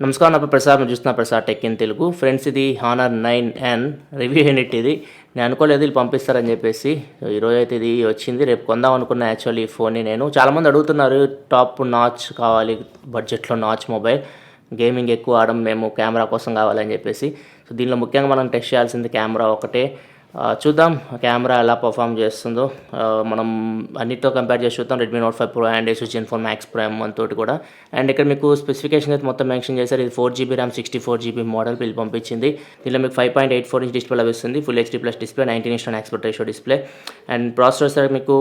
నమస్కారం, నా పేరు ప్రసాద్. మీరు చూస్తున్న Prasad tech in Telugu. Friends, ఇది హానర్ 9N రివ్యూ యూనిట్. ఇది నేను అనుకోలేదు వీళ్ళు పంపిస్తారని చెప్పేసి. ఈరోజు అయితే ఇది వచ్చింది. రేపు కొందాం అనుకున్న యాక్చువల్లీ ఈ ఫోన్ని నేను. చాలామంది అడుగుతున్నారు టాప్ నాచ్ కావాలి, బడ్జెట్లో నాచ్ మొబైల్, గేమింగ్ ఎక్కువ ఆడడం, మేము కెమెరా కోసం కావాలని చెప్పేసి. సో దీనిలో ముఖ్యంగా మనం టెస్ట్ చేయాల్సింది కెమెరా ఒకటే. చూద్దాం కెమెరా ఎలా పర్ఫామ్ చేస్తుందో. మనం అన్నిటితో కంపేర్ చేసి చూద్దాం. Redmi note 5 Pro and Asus Gen 4 Max Pro M1 తోటి కూడా. అండ్ ఇక్కడ మీకు స్పెసిఫికేషన్ అయితే మొత్తం మెన్షన్ చేశారు. ఇది 4GB ర్యామ్ 64GB మోడల్ వీళ్ళు పంపించింది. దీనిలో మీకు 5.84 ఇంచ్ డిస్ప్లే లభిస్తుంది. Full HD plus display, 19:9 aspect ratio display. And processor మీకు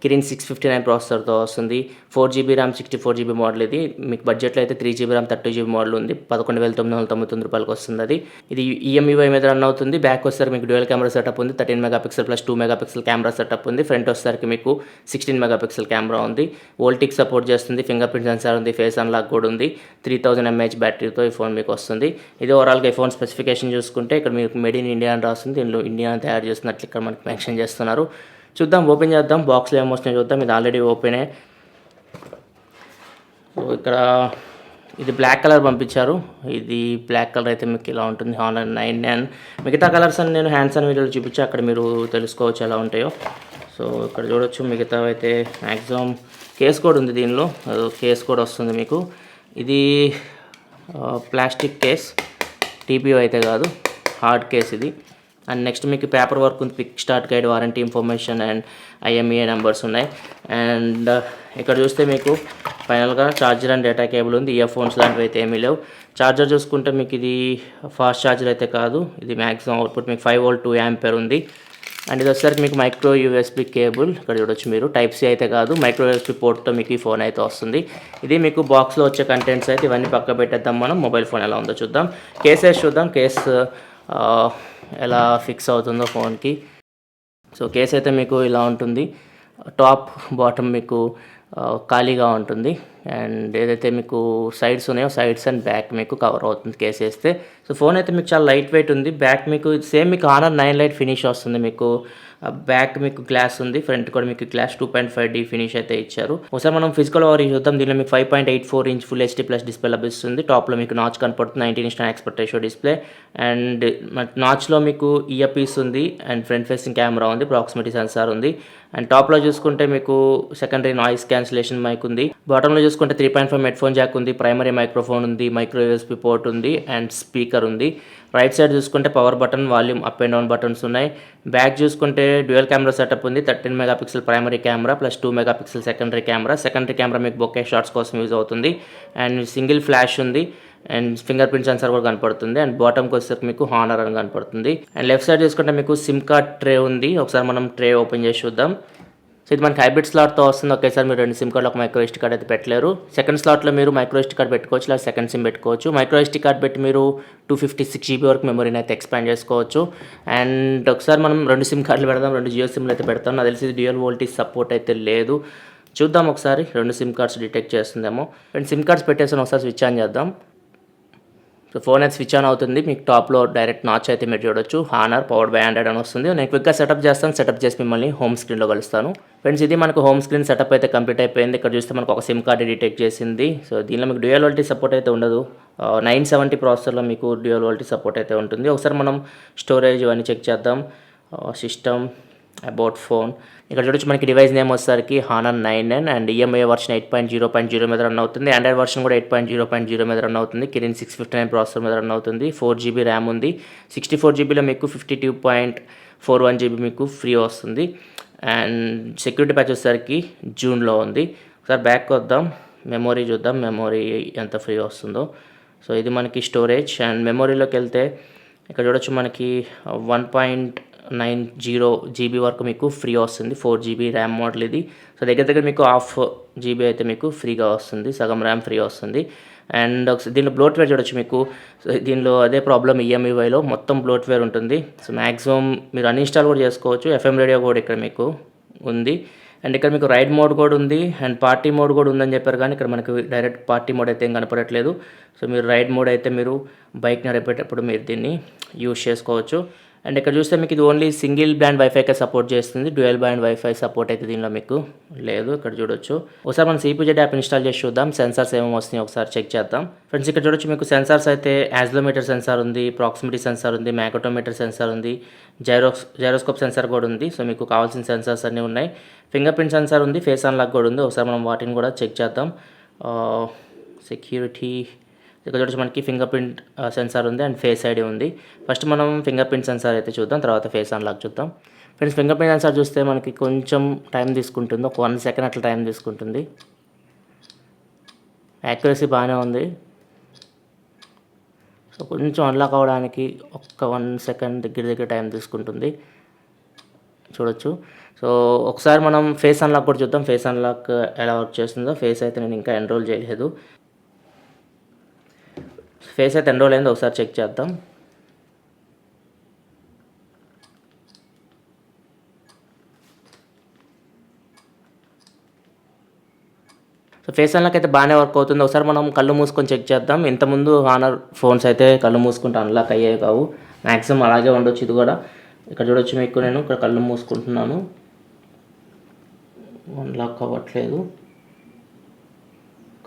కిరిన్ 659 ప్రాసెసర్తో వస్తుంది. 4GB RAM 64GB model. ఇది మీకు బడ్జెట్లో అయితే 3GB ర్యామ్ 32GB మోడల్ ఉంది. 11,999 రూపాయలకి వస్తుంది. ఇది EMUI మీద రన్ అవుతుంది. బ్యాక్ వచ్చేసరికి మీకు డ్యూయల్ కెమెరా సెటప్ ఉంది. 13 megapixel plus 2 megapixel camera setup ఉంది. ఫ్రంట్ వచ్చేసరికి మీకు 16 మెగాపిక్సెల్ కెమెరా ఉంది. వోల్టిక్ సపోర్ట్ చేస్తుంది. ఫింగర్ ప్రింట్ సెన్సార్ ఉంది. ఫేస్ అన్లాక్ కూడా ఉంది. 3000 mAh బ్యాటరీతో ఈ ఫోన్ మీకు వస్తుంది. ఇది ఓవరాల్గా ఈ ఫోన్ స్పెసిఫికేషన్ చూసుకుంటే ఇక్కడ మీకు మేడ్ ఇన్ ఇండియా అని రాస్తుంది. దీనిలో ఇండియా తయారు చేస్తున్నట్లు ఇక్కడ మనకి మెన్షన్ చేస్తున్నారు. చూద్దాం, ఓపెన్ చేద్దాం. బాక్స్లో ఏమొస్తున్నాయో చూద్దాం. ఇది ఆల్రెడీ ఓపెనే. ఇక్కడ ఇది బ్లాక్ కలర్ పంపించారు. ఇది బ్లాక్ కలర్ అయితే మీకు ఇలా ఉంటుంది. Honour 9N. మిగతా కలర్స్ అని నేను హ్యాండ్స్ అండ్ వీడియోలో చూపించి అక్కడ మీరు తెలుసుకోవచ్చు ఎలా ఉంటాయో. సో ఇక్కడ చూడొచ్చు. మిగతా అయితే మ్యాక్సిమం కేస్ కోడ్ ఉంది. దీనిలో కేస్ కోడ్ వస్తుంది మీకు. ఇది ప్లాస్టిక్ కేస్, TPO అయితే కాదు, హార్డ్ కేస్ ఇది. అండ్ నెక్స్ట్ మీకు పేపర్ వర్క్ ఉంది. Quick start guide, warranty information and IMEI numbers ఉన్నాయి. అండ్ ఇక్కడ చూస్తే మీకు ఫైనల్గా ఛార్జర్ అండ్ డేటా కేబుల్ ఉంది. ఇయర్ ఫోన్స్ లాంటివి అయితే ఏమీ లేవు. ఛార్జర్ చూసుకుంటే మీకు ఇది ఫాస్ట్ ఛార్జర్ అయితే కాదు. ఇది మ్యాక్సిమం అవుట్పుట్ మీకు 5V 2A ఉంది. అండ్ ఇది వచ్చేసరికి మీకు మైక్రో USB కేబుల్. ఇక్కడ చూడొచ్చు మీరు. Type-C అయితే కాదు, మైక్రో USB పోర్ట్తో మీకు ఈ ఫోన్ అయితే వస్తుంది. ఇది మీకు బాక్స్లో వచ్చే కంటెంట్స్ అయితే ఇవన్నీ పక్క పెట్టేద్దాం. మనం మొబైల్ ఫోన్ ఎలా ఉందో చూద్దాం. కేస్ వేసి చూద్దాం. కేస్ ఎలా ఫిక్స్ అవుతుందో ఫోన్కి. సో కేస్ అయితే మీకు ఇలా ఉంటుంది. టాప్ బాటమ్ మీకు ఖాళీగా ఉంటుంది. అండ్ ఏదైతే మీకు సైడ్స్ ఉన్నాయో సైడ్స్ అండ్ బ్యాక్ మీకు కవర్ అవుతుంది కేస్ వేస్తే. సో ఫోన్ అయితే మీకు చాలా లైట్ వెయిట్ ఉంది. బ్యాక్ మీకు సేమ్ మీకు హానర్ 9 లైట్ ఫినిష్ వస్తుంది. మీకు బ్యాక్ మీకు గ్లాస్ ఉంది. ఫ్రంట్ కూడా మీకు గ్లాస్ 2.5D ఫినిష్ అయితే ఇచ్చారు. ఒకసారి మనం ఫిజికల్ ఓవర్ చూద్దాం. దీనిలో మీకు 5.84 inch full HD plus display లభిస్తుంది. టాప్లో మీకు నాచ్ కనపడుతుంది. 19:9 ఆస్పెక్ట్ రేషియో డిస్ప్లే. అండ్ నాచ్లో మీకు ఇయర్ పీస్ ఉంది. అండ్ ఫ్రంట్ ఫేసింగ్ కెమెరా ఉంది. ప్రాక్సిమిటీ సెన్సార్ ఉంది. అండ్ టాప్లో చూసుకుంటే మీకు సెకండరీ నాయిస్ క్యాన్సిలేషన్ మైక్ ఉంది. బాటంలో చూసుకుంటే 3.5 హెడ్ఫోన్ జాక్ ఉంది. ప్రైమరీ మైక్రోఫోన్ ఉంది. మైక్రో USB పోర్ట్ ఉంది. అండ్ స్పీకర్ ఉంది. రైట్ సైడ్ చూసుకుంటే power button, volume up and down buttons ఉన్నాయి. బ్యాక్ చూసుకుంటే డ్యూయల్ కెమెరా సెటప్ ఉంది. 13 megapixel primary camera plus 2 megapixel secondary camera. Secondary camera మీకు bouquet shots కోసం use అవుతుంది. అండ్ సింగిల్ ఫ్లాష్ ఉంది. అండ్ ఫింగర్ ప్రింట్ సెన్సార్ కూడా కనపడుతుంది. అండ్ బాటమ్కి వచ్చేసరికి మీకు హానర్ అని కనపడుతుంది. అండ్ లెఫ్ట్ సైడ్ చూసుకుంటే మీకు సిమ్ కార్డ్ ట్రే ఉంది. ఒకసారి మనం ట్రే ఓపెన్ చేసి చూద్దాం. సో ఇది మనకి హైబ్రిడ్ స్లాట్తో వస్తుంది. ఒకేసారి మీరు 2 సిమ్ కార్డులు ఒక మైక్రో SD కార్డ్ అయితే పెట్టలేరు. సెకండ్ స్లాట్లో మీరు మైక్రో SD కార్డ్ పెట్టుకోవచ్చు, లేదా సెకండ్ సిమ్ పెట్టుకోవచ్చు. మైక్రో SD కార్డ్ పెట్టి మీరు 256GB వరకు మెమరీని అయితే ఎక్స్పాండ్ చేసుకోవచ్చు. అండ్ ఒకసారి మనం 2 సిమ్ కార్డులు పెడదాం. 2 జియో సిమ్లు అయితే పెడతాం. నాకు తెలిసి డ్యూయల్ వోల్టేజ్ సపోర్ట్ అయితే లేదు. చూద్దాం ఒకసారి. 2 సిమ్ కార్డ్స్ డిటెక్ట్ చేస్తుందేమో. 2 సిమ్ కార్డ్స్ పెట్టేసి ఒకసారి స్విచ్ ఆన్ చేద్దాం. సో ఫోన్ అయితే స్విచ్ ఆన్ అవుతుంది. మీకు టాప్లో డైరెక్ట్ నాచ్ అయితే మీరు చూడొచ్చు. హానర్ పవర్డ్ బై Android అని వస్తుంది. నేను క్విక్గా సెటప్ చేస్తాను. సెటప్ చేసి మిమ్మల్ని హోమ్ స్క్రీన్లో కలుస్తాను. ఫ్రెండ్స్, ఇది మనకు హోమ్ స్క్రీన్ సెటప్ అయితే కంప్లీట్ అయిపోయింది. ఇక్కడ చూస్తే మనకు ఒక సిమ్ కార్డ్ డిటెక్ట్ చేసింది. సో దీనిలో మీకు డ్యూయల్ వోల్టేజ్ సపోర్ట్ అయితే ఉండదు. 970 ప్రాసెసర్లో మీకు డ్యూయల్ వోల్టేజ్ సపోర్ట్ అయితే ఉంటుంది. ఒకసారి మనం స్టోరేజ్ ఇవన్నీ చెక్ చేద్దాం. System, about phone. ఇక్కడ చూడొచ్చు మనకి డివైస్ నేమ్ వచ్చేసరికి honour 9N. And EMI version 8.0.0 మీద రన్ అవుతుంది. ఆండ్రాయిడ్ వర్షన్ కూడా 8.0.0 మీద రన్ అవుతుంది. కిరిన్ 659 ప్రాసెసర్ మీద రన్ అవుతుంది. 4GB ర్యామ్ ఉంది. 64GBలో మీకు 52.41GB మీకు ఫ్రీ వస్తుంది. అండ్ సెక్యూరిటీ ప్యాచ్ వచ్చేసరికి జూన్లో ఉంది. ఒకసారి బ్యాక్ వద్దాం. మెమొరీ చూద్దాం. మెమొరీ ఎంత ఫ్రీ వస్తుందో. సో ఇది మనకి స్టోరేజ్. అండ్ మెమొరీలోకి వెళ్తే ఇక్కడ చూడొచ్చు మనకి 1.90 GB వరకు మీకు ఫ్రీ వస్తుంది. 4GB ర్యామ్ మోడల్ ఇది. సో దగ్గర మీకు 1/2 GB అయితే మీకు ఫ్రీగా వస్తుంది. సగం ర్యామ్ ఫ్రీ వస్తుంది. అండ్ దీనిలో బ్లోట్వేర్ చూడొచ్చు మీకు. సో దీనిలో అదే ప్రాబ్లం EMUIలో మొత్తం బ్లోట్వేర్ ఉంటుంది. సో మ్యాక్సిమం మీరు అన్ఇన్స్టాల్ కూడా చేసుకోవచ్చు. FM రేడియో కూడా ఇక్కడ మీకు ఉంది. అండ్ ఇక్కడ మీకు రైడ్ మోడ్ కూడా ఉంది. అండ్ పార్టీ మోడ్ కూడా ఉందని చెప్పారు, కానీ ఇక్కడ మనకి డైరెక్ట్ పార్టీ మోడ్ అయితే ఏం కనపడట్లేదు. సో మీరు రైడ్ మోడ్ అయితే మీరు బైక్ నడిపేటప్పుడు మీరు దీన్ని యూజ్ చేసుకోవచ్చు. అండ్ ఇక్కడ చూస్తే మీకు ఇది ఓన్లీ సింగిల్ బ్యాండ్ వైఫైకే సపోర్ట్ చేస్తుంది, డ్యూయల్ బ్యాండ్ వైఫై సపోర్ట్ అయితే దీనిలో మీకు లేదు. ఇక్కడ చూడొచ్చు. ఒకసారి మనం సిపిజెడ్ యాప్ ఇన్స్టాల్ చేసి చూద్దాం, సెన్సార్స్ ఏమేమి వస్తున్నాయి ఒకసారి చెక్ చేద్దాం. ఫ్రెండ్స్ ఇక్కడ చూడొచ్చు మీకు సెన్సార్స్ అయితే యాక్సిలరోమీటర్ సెన్సార్ ఉంది, ప్రాక్సిమిటీ సెన్సార్ ఉంది, మ్యాగ్నెటోమీటర్ సెన్సార్ ఉంది, జైరోస్కోప్ సెన్సార్ కూడా ఉంది. సో మీకు కావాల్సిన సెన్సార్స్ అన్నీ ఉన్నాయి. ఫింగర్ ప్రింట్ సెన్సార్ ఉంది, ఫేస్ అన్లాక్ కూడా ఉంది. ఒకసారి మనం వాటిని కూడా చెక్ చేద్దాం. సెక్యూరిటీ ఇక్కడ చూడొచ్చు మనకి ఫింగర్ ప్రింట్ సెన్సార్ ఉంది అండ్ ఫేస్ ఐడి ఉంది. ఫస్ట్ మనం ఫింగర్ ప్రింట్ సెన్సార్ అయితే చూద్దాం, తర్వాత ఫేస్ అన్లాక్ చూద్దాం. ఫ్రెండ్స్ ఫింగర్ ప్రింట్ సెన్సార్ చూస్తే మనకి కొంచెం టైం తీసుకుంటుంది, ఒక 1 సెకండ్ అట్లా టైం తీసుకుంటుంది. యాక్యురసీ బాగానే ఉంది. సో కొంచెం అన్లాక్ అవ్వడానికి ఒక 1 సెకండ్ దగ్గర టైం తీసుకుంటుంది, చూడొచ్చు. సో ఒకసారి మనం ఫేస్ అన్లాక్ కూడా చూద్దాం, ఫేస్ అన్లాక్ ఎలా వర్క్ చేస్తుందో. ఫేస్ అయితే నేను ఇంకా ఎన్రోల్ చేయలేదు, ఫేస్ అయితే ఎన్రోల్ అయిందో ఒకసారి చెక్ చేద్దాం. సో ఫేస్ అన్లాక్ అయితే బాగానే వర్క్ అవుతుంది. ఒకసారి మనం కళ్ళు మూసుకొని చెక్ చేద్దాం. ఇంతకుముందు హానర్ ఫోన్స్ అయితే కళ్ళు మూసుకుంటే అన్లాక్ అయ్యేవి కావు, మ్యాక్సిమం అలాగే ఉండొచ్చు. ఇది కూడా ఇక్కడ చూడొచ్చు మీకు, నేను ఇక్కడ కళ్ళు మూసుకుంటున్నాను, అన్లాక్ అవ్వట్లేదు.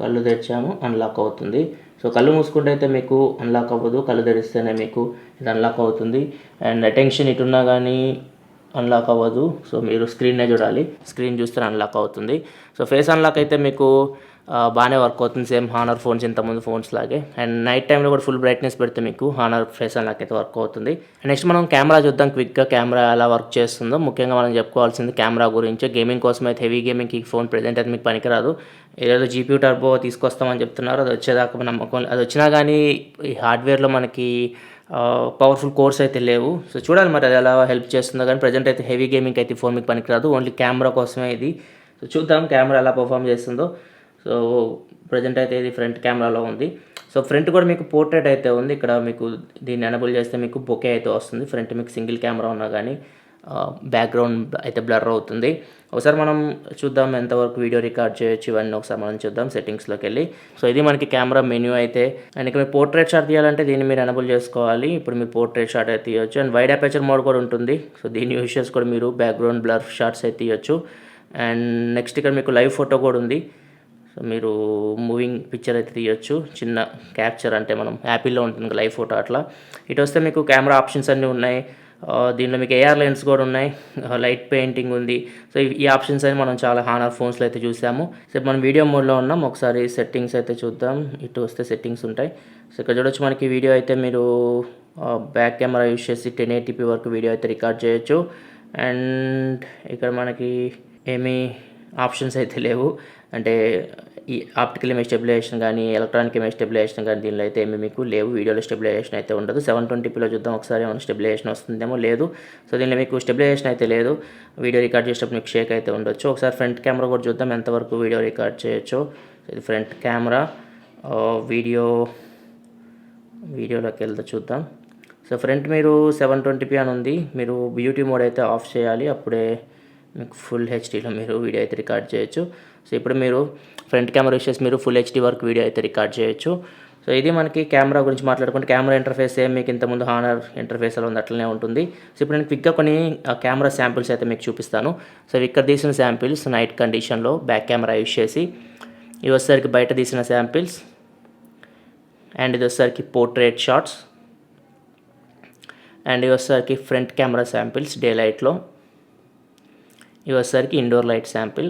కళ్ళు తెరిచాము, అన్లాక్ అవుతుంది. సో కళ్ళు మూసుకుంటే అయితే మీకు అన్లాక్ అవ్వదు, కళ్ళు తెరిస్తేనే మీకు ఇది అన్లాక్ అవుతుంది. అండ్ అటెన్షన్ ఇటున్నా కానీ అన్లాక్ అవ్వదు. సో మీరు స్క్రీన్నే చూడాలి, స్క్రీన్ చూస్తే అన్లాక్ అవుతుంది. సో ఫేస్ అన్లాక్ అయితే మీకు బాగానే వర్క్ అవుతుంది, సేమ్ హానర్ ఫోన్స్ ఇంతకుముందు ఫోన్స్ లాగే. అండ్ నైట్ టైంలో కూడా ఫుల్ బ్రైట్నెస్ పెడితే మీకు హానర్ ఫేస్ అన్లాక్ అయితే వర్క్ అవుతుంది. నెక్స్ట్ మనం కెమెరా చూద్దాం, క్విక్గా కెమెరా ఎలా వర్క్ చేస్తుందో. ముఖ్యంగా మనం చెప్పుకోవాల్సింది కెమెరా గురించి. గేమింగ్ కోసం అయితే హెవీ గేమింగ్కి ఫోన్ ప్రెజెంట్ అయితే మీకు పనికిరాదు. ఏదో జీపీయూ టర్బో తీసుకొస్తామని చెప్తున్నారు, అది వచ్చేదాకా నమ్మకం. అది వచ్చినా కానీ ఈ హార్డ్వేర్లో మనకి పవర్ఫుల్ కోర్స్ అయితే లేవు. సో చూడాలి మరి అది ఎలా హెల్ప్ చేస్తుందో. కానీ ప్రజెంట్ అయితే హెవీ గేమింగ్ అయితే ఫోన్ మీకు పనికిరాదు, ఓన్లీ కెమెరా కోసమే ఇది. సో చూద్దాం కెమెరా ఎలా పర్ఫామ్ చేస్తుందో. సో ప్రజెంట్ అయితే ఇది ఫ్రంట్ కెమెరాలో ఉంది. సో ఫ్రంట్ కూడా మీకు పోర్ట్రేట్ అయితే ఉంది. ఇక్కడ మీకు దీన్ని ఎనబుల్ చేస్తే మీకు బొకే అయితే వస్తుంది. ఫ్రంట్ మీకు సింగిల్ కెమెరా ఉన్నా కానీ బ్యాక్గ్రౌండ్ అయితే బ్లర్ అవుతుంది. ఒకసారి మనం చూద్దాం ఎంతవరకు వీడియో రికార్డ్ చేయొచ్చు, ఇవన్నీ ఒకసారి మనం చూద్దాం సెట్టింగ్స్లోకి వెళ్ళి. సో ఇది మనకి కెమెరా మెన్యూ అయితే. అండ్ ఇక్కడ మీరు పోర్ట్రేట్ షాట్ తీయాలంటే దీన్ని మీరు ఎనబుల్ చేసుకోవాలి. ఇప్పుడు మీరు పోర్ట్రేట్ షాట్ అయితే తీయొచ్చు. అండ్ వైడ్ అపేచర్ మోడ్ కూడా ఉంటుంది. సో దీన్ని యూజ్ చేసి కూడా మీరు బ్యాక్గ్రౌండ్ బ్లర్ షాట్స్ అయితే తీయొచ్చు. అండ్ నెక్స్ట్ ఇక్కడ మీకు లైవ్ ఫోటో కూడా ఉంది. సో మీరు మూవింగ్ పిక్చర్ అయితే తీయొచ్చు, చిన్న క్యాప్చర్ అంటే మనం యాపిల్లో ఉంటుంది లైవ్ ఫోటో అట్లా. ఇటు వస్తే మీకు కెమెరా ఆప్షన్స్ అన్నీ ఉన్నాయి. దీనిలో మీకు ఏఆర్ లెన్స్ కూడా ఉన్నాయి, లైట్ పెయింటింగ్ ఉంది. సో ఈ ఆప్షన్స్ అని మనం చాలా హానర్ ఫోన్స్లో అయితే చూసాము. సో మనం వీడియో మోడ్లో ఉన్నాం, ఒకసారి సెట్టింగ్స్ అయితే చూద్దాం. ఇటు వస్తే సెట్టింగ్స్ ఉంటాయి. సో ఇక్కడ చూడొచ్చు మనకి వీడియో అయితే మీరు బ్యాక్ కెమెరా యూజ్ చేసి 1080p వరకు వీడియో అయితే రికార్డ్ చేయొచ్చు. అండ్ ఇక్కడ మనకి ఏమీ ఆప్షన్స్ అయితే లేవు, అంటే ఈ ఆప్టికల్ ఇమేజ్ స్టెబిలైజేషన్ కానీ ఎలక్ట్రానిక్ ఇమేజ్ స్టెబిలైజేషన్ కానీ దీనిలో అయితే ఏమి మీకు లేవు. వీడియోలో స్టెబిలైజేషన్ అయితే ఉండదు. 720pలో చూద్దాం ఒకసారి, ఏమైనా స్టెబిలైజేషన్ వస్తుందేమో, లేదు. సో దీనిలో మీకు స్టెబిలైజేషన్ అయితే లేదు. వీడియో రికార్డ్ చేసేటప్పుడు మీకు షేక్ అయితే ఉండొచ్చు. ఒకసారి ఫ్రంట్ కెమెరా కూడా చూద్దాం ఎంతవరకు వీడియో రికార్డ్ చేయొచ్చు. ఇది ఫ్రంట్ కెమెరా. వీడియోలోకి వెళ్తే చూద్దాం. సో ఫ్రంట్ మీరు 720p అని ఉంది, మీరు బ్యూటీ మోడ్ అయితే ఆఫ్ చేయాలి, అప్పుడే మీకు ఫుల్ హెచ్డీలో మీరు వీడియో అయితే రికార్డ్ చేయొచ్చు. సో ఇప్పుడు మీరు ఫ్రంట్ కెమెరా యూస్ చేసి మీరు ఫుల్ హెచ్డీ వరకు వీడియో అయితే రికార్డ్ చేయొచ్చు. సో ఇది మనకి కెమెరా గురించి మాట్లాడుకుంటే, కెమెరా ఇంటర్ఫేస్ ఏం మీకు ఇంతకుముందు హానర్ ఇంటర్ఫేస్ అలా ఉంది అట్లనే ఉంటుంది. సో ఇప్పుడు నేను క్విక్గా కొన్ని కెమెరా శాంపిల్స్ అయితే మీకు చూపిస్తాను. సో ఇక్కడ తీసిన శాంపిల్స్ నైట్ కండిషన్లో బ్యాక్ కెమెరా యూస్ చేసి, ఇవి వచ్చేసరికి బయట తీసిన శాంపిల్స్, అండ్ ఇది వచ్చేసరికి పోర్ట్రేట్ షాట్స్, అండ్ ఇవి వచ్చేసరికి ఫ్రంట్ కెమెరా శాంపిల్స్ డే లైట్లో, ఇవి వచ్చేసరికి ఇండోర్ లైట్ శాంపిల్,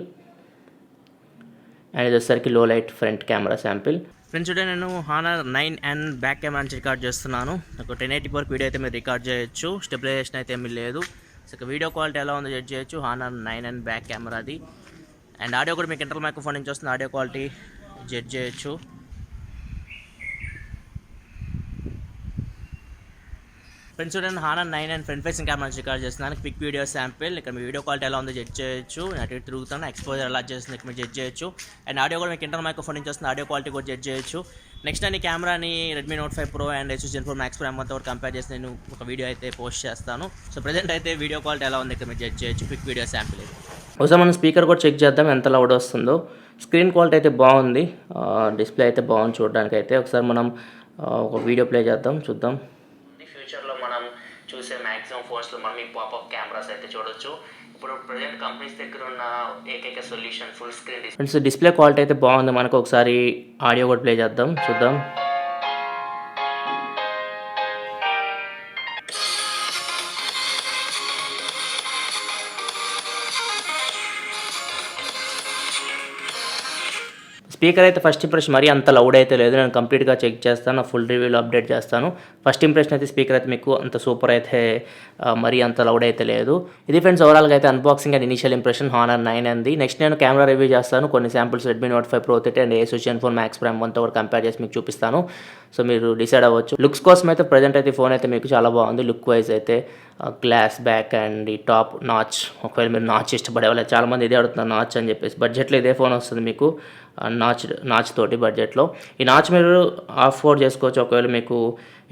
అండ్ ఇది వచ్చేసరికి లో light front camera sample. Friends today నేను హానర్ 9N బ్యాక్ కెమెరా నుంచి రికార్డ్ చేస్తున్నాను. ఒక 1080p వరకు వీడియో అయితే మీరు రికార్డ్ చేయొచ్చు, స్టెబిలైజేషన్ అయితే ఏమీ లేదు. సో వీడియో క్వాలిటీ ఎలా ఉందో జడ్జ్ చేయొచ్చు. హానర్ 9N బ్యాక్ కెమెరాది. అండ్ ఆడియో కూడా మీకు ఇంటర్నల్ మైక్రోఫోన్ నుంచి వస్తుంది, ఆడియో క్వాలిటీ జడ్జ్ చేయొచ్చు. ఫ్రెండ్స్ చూడండి, Honor 9N front facing camera నుంచి రికార్డ్ చేస్తున్నాను. Quick video sample. ఇక్కడ మీ వీడియో క్వాలిటీ ఎలా ఉందో జడ్జ్ చేయొచ్చు. అటు ఇటు తిరుగుతాను, ఎక్స్పోజర్ ఎలా చేస్తుంది ఇక్కడ మీరు జడ్జ్ చేయొచ్చు. అండ్ ఆడియో కూడా మీకు ఇంటర్నల్ మైక్రోఫోన్ నుంచి వస్తుంది, ఆడియో క్వాలిటీ కూడా జడ్జ్ చేయొచ్చు. నెక్స్ట్ నేను ఈ కెమెరాని Redmi Note 5 Pro and Asus Gen 4 Max Pro M1తో కంపేర్ చేసి నేను ఒక వీడియో అయితే పోస్ట్ చేస్తాను. సో ప్రజెంట్ అయితే వీడియో క్వాలిటీ ఎలా ఉంది ఇక్కడ మీరు జడ్జ్ చేయొచ్చు. క్విక్ వీడియో శాంపిల్ ఇది. ఒకసారి మనం స్పీకర్ కూడా చెక్ చేద్దాం ఎంత లౌడ్ వస్తుందో. స్క్రీన్ క్వాలిటీ అయితే బాగుంది, డిస్ప్లే అయితే బాగుంది చూడడానికి అయితే. ఒకసారి మనం ఒక వీడియో ప్లే చేద్దాం, చూద్దాం. ఫ్యూచర్లో మనం చూసే మ్యాక్సిమం కాస్ట్లో మనం ఈ పాపప్ కెమెరాస్ అయితే చూడొచ్చు. ఇప్పుడు ప్రజెంట్ కంపెనీస్ దగ్గర ఉన్న ఏకైక solution full screen friends. Display quality అయితే బాగుంది. మనకు ఒకసారి ఆడియో కూడా ప్లే చేద్దాం, చూద్దాం. స్పీకర్ అయితే ఫస్ట్ ఇంప్రెషన్ మరీ అంత లౌడ్ అయితే లేదు. నేను కంప్లీట్గా చెక్ చేస్తాను, ఫుల్ రివ్యూలో అప్డేట్ చేస్తాను. ఫస్ట్ ఇంప్రెషన్ అయితే స్పీకర్ అయితే మీకు అంత సూపర్ అయితే మరీ అంత లౌడ్ అయితే లేదు. ఇది ఫ్రెండ్స్ ఓవరాల్గా అయితే unboxing and initial impression honour 9 అంది. నెక్స్ట్ నేను కెమెరా రివ్యూ చేస్తాను. కొన్ని samples Redmi note 5 Pro 30 and Asus Zenfone Max Prime 1తో కూడా కంపేర్ చేసి మీకు చూపిస్తాను. సో మీరు డిసైడ్ అవ్వచ్చు. లుక్స్ కోసం అయితే ప్రజెంట్ అయితే ఫోన్ అయితే మీకు చాలా బాగుంది. లుక్ వైజ్ అయితే గ్లాస్ బ్యాక్ అండ్ ఈ టాప్ నాచ్, ఒకవేళ మీరు నాచ్ ఇష్టపడే వాళ్ళు చాలామంది ఇదే అడుగుతున్నారు నాచ్ అని చెప్పేసి. బడ్జెట్లో ఇదే ఫోన్ వస్తుంది మీకు నాచ్ తోటి బడ్జెట్లో. ఈ నాచ్ మీరు అఫోర్డ్ చేసుకోవచ్చు. ఒకవేళ మీకు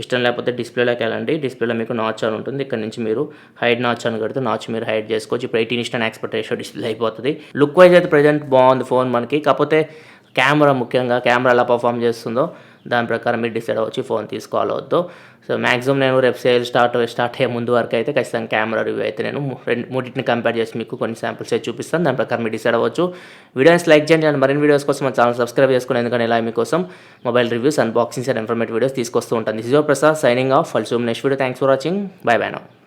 ఇష్టం లేకపోతే డిస్ప్లేలోకి వెళ్ళండి. డిస్ప్లేలో మీకు నాచ్ అని ఉంటుంది. ఇక్కడ నుంచి మీరు హైడ్ నాచ్ అని కడితే నాచ్ మీరు హైడ్ చేసుకోవచ్చు. ఇప్పుడు 18:9 ఆస్పెక్ట్ రేషియో డిస్ప్లే అయిపోతుంది. లుక్ వైజ్ అయితే ప్రజెంట్ బాగుంది ఫోన్ మనకి. కాకపోతే కెమెరా, ముఖ్యంగా కెమెరా ఎలా పర్ఫామ్ చేస్తుందో దాని ప్రకారం మీరు డిసైడ్ అవ్వచ్చు ఫోన్ తీసుకోవాలో వద్దో. సో మ్యాక్సిమం నేను రేపు సేల్ స్టార్ట్ అయ్యే ముందు వరకు అయితే ఖచ్చితంగా కెమెరా రివ్యూ అయితే నేను మూడింటిని కంపేర్ చేసి మీకు కొన్ని శాంపుల్స్ అయితే చూపిస్తాను. దాని ప్రకారం మీరు డిసైడ్ అవ్వచ్చు. వీడియోస్ లైక్ చేయండి అండ్ మరిన్ని వీడియోస్ కోసం మన ఛానల్ సబ్స్క్రైబ్ చేసుకోండి. ఎందుకంటే ఇలా మీకోసం mobile reviews, unboxings and informative videos తీసుకొస్తూ ఉంటాను. This is your Prasad signing off. ఫల్ సూమ్ next video. Thanks for watching. Bye bye now.